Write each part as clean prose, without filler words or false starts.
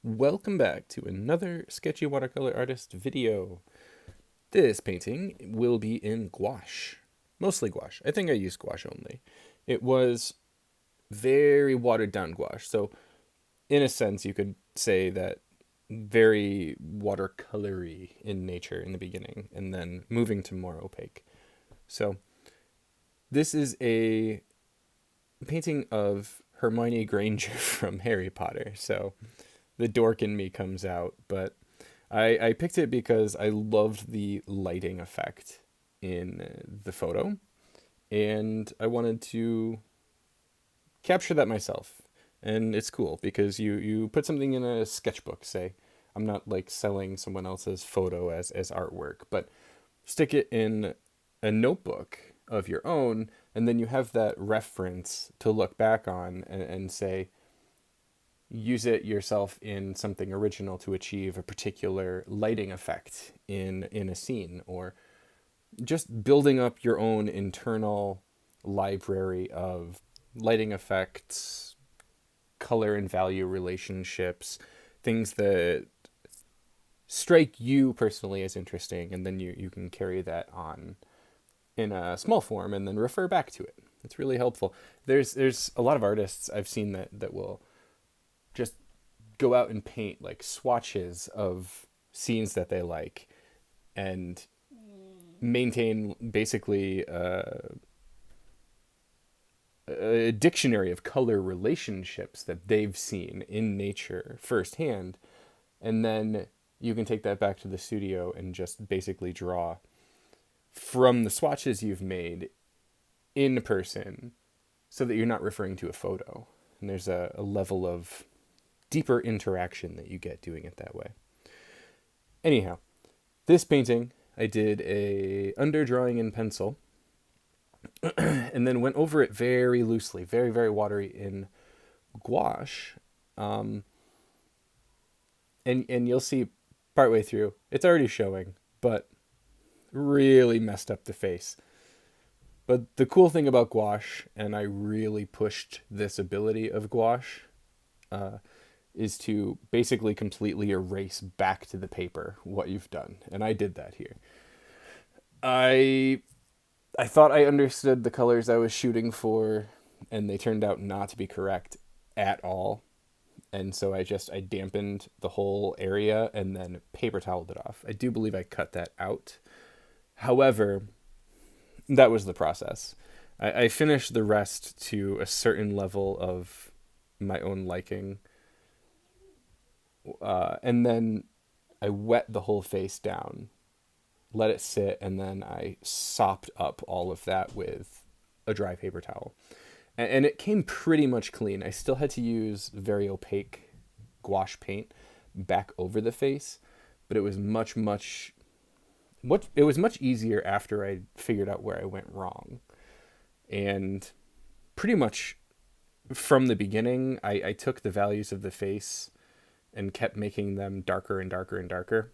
Welcome back to another Sketchy Watercolor Artist video. This painting will be in gouache. Mostly gouache. I think I used gouache only. It was very watered down gouache. So, in a sense, you could say that very watercolory in nature in the beginning, and then moving to more opaque. So, this is a painting of Hermione Granger from Harry Potter. So, the dork in me comes out, but I picked it because I loved the lighting effect in the photo, and I wanted to capture that myself. And it's cool because you put something in a sketchbook, say. I'm not like selling someone else's photo as artwork, but stick it in a notebook of your own, and then you have that reference to look back on and say, use it yourself in something original to achieve a particular lighting effect in a scene, or just building up your own internal library of lighting effects, color and value relationships, things that strike you personally as interesting, and then you can carry that on in a small form and then refer back to it. It's really helpful. There's a lot of artists I've seen that will just go out and paint like swatches of scenes that they like and maintain basically a dictionary of color relationships that they've seen in nature firsthand. And then you can take that back to the studio and just basically draw from the swatches you've made in person so that you're not referring to a photo. And there's a level of deeper interaction that you get doing it that way. Anyhow, this painting, I did a underdrawing in pencil and then went over it very loosely, very, very watery in gouache. Um, and you'll see partway through, it's already showing, but really messed up the face. But the cool thing about gouache, and I really pushed this ability of gouache, uh, is to basically completely erase back to the paper what you've done. And I did that here. I I thought I understood the colors I was shooting for, and they turned out not to be correct at all. And so I dampened the whole area and then paper toweled it off. I do believe I cut that out. However, that was the process. I finished the rest to a certain level of my own liking, and then I wet the whole face down, let it sit, and then I sopped up all of that with a dry paper towel. And it came pretty much clean. I still had to use very opaque gouache paint back over the face, but it was it was much easier after I figured out where I went wrong. And pretty much from the beginning, I took the values of the face and kept making them darker and darker and darker.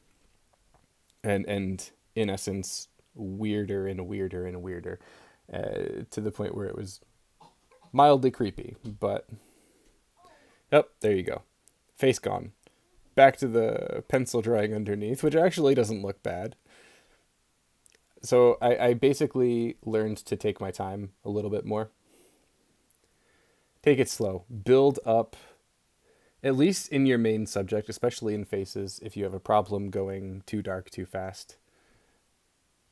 And in essence, weirder and weirder and weirder, to the point where it was mildly creepy. But, oh, there you go. Face gone. Back to the pencil drawing underneath, which actually doesn't look bad. So I basically learned to take my time a little bit more. Take it slow. Build up, at least in your main subject, especially in faces, if you have a problem going too dark too fast.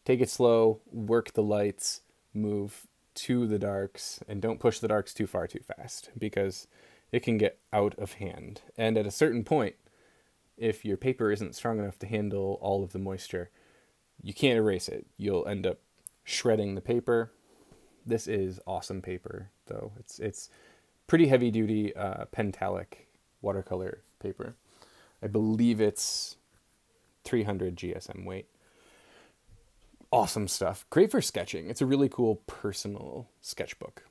Take it slow, work the lights, move to the darks, and don't push the darks too far too fast, because it can get out of hand. And at a certain point, if your paper isn't strong enough to handle all of the moisture, you can't erase it. You'll end up shredding the paper. This is awesome paper, though. It's pretty heavy duty pentalic watercolor paper. I believe it's 300 GSM weight. Awesome stuff. Great for sketching. It's a really cool personal sketchbook.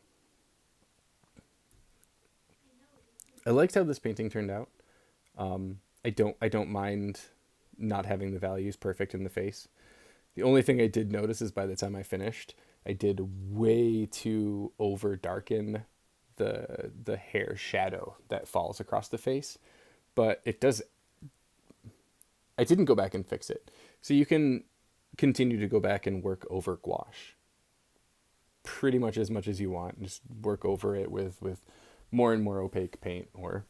I liked how this painting turned out. I don't mind not having the values perfect in the face. The only thing I did notice is by the time I finished, I did way too over darken the hair shadow that falls across the face. but it does. I didn't go back and fix it. So you can continue to go back and work over gouache pretty much as you want. Just work over it with more and more opaque paint, or,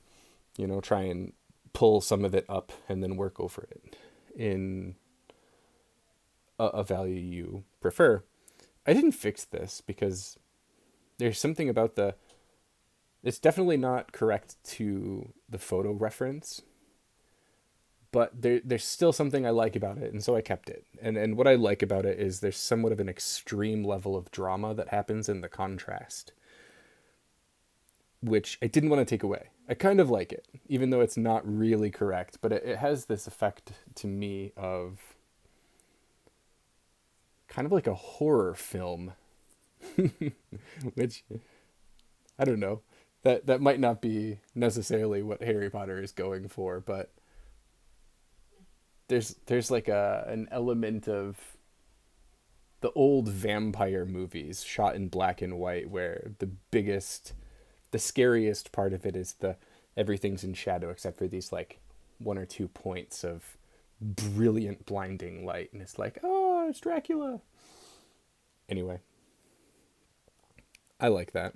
try and pull some of it up and then work over it in a value you prefer. I didn't fix this because there's something about it's definitely not correct to the photo reference, but there's still something I like about it, and so I kept it. And what I like about it is there's somewhat of an extreme level of drama that happens in the contrast, which I didn't want to take away. I kind of like it, even though it's not really correct, but it has this effect to me of kind of like a horror film, which, I don't know, that might not be necessarily what Harry Potter is going for, but there's like an element of the old vampire movies shot in black and white, where the scariest part of it is everything's in shadow except for these like one or two points of brilliant blinding light, and it's like, oh, it's Dracula. Anyway, I like that.